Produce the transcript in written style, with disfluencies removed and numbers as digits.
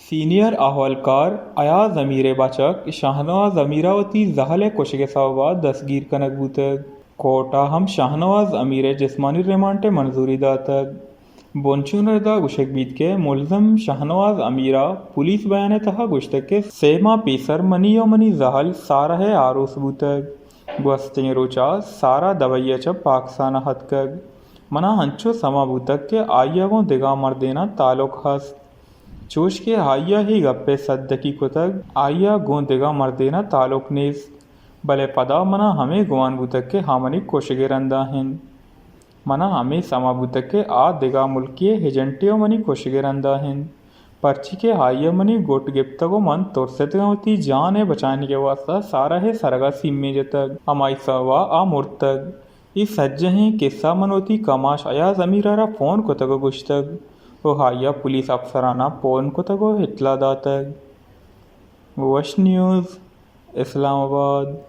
Senior अहवलकार Ayaz अमीर बचक शाहनवाज अमीरावती जहल कुशगे सवा दस्तगीर कनक बूतक कोटा हम शाहनवाज अमीर जिस्मानी रिमांडे मंजूरी दातक बोंचुन रदा गुशक बीत के मुलजम शाहनवाज अमीरा पुलिस बयान तहा गुश्तक के सेमा पीसर मनी यो मनी जहल सारा है आरोस बूतक गुस्ते रोचा सारा दवैया च पाकिस्तान हतकग मना हंचो समा बूतक के आया को दिगा मर देना ताल्लुक हस चोश के हाइया ही गप्पे सद्दकी कुतक आया गो दिगा मर देना ताल्लुक नेस भले पदा मना हमें गुआन बूतक के हामनी कोशगे रंदा हिन मना हमें समा बूतक के आ दिगा मुल्किय हिजंटियो मनी कोशगे रंदा हिन पर्ची के हाइया मनी गोट गिप्तगो मन तोरसतगवती जान है बचाने के वास्ता सारा है सरगा सीमे जतक हमाई सवा आ मुर्तक इस सज्ज हैं किस्सा मनोती कमाश अयाज अमीरारा फोन कुतगो गुश्तक वो हाइया पुलिस अफसराना फोन कुतगो इतला दातक वश न्यूज़ इस्लामाबाद।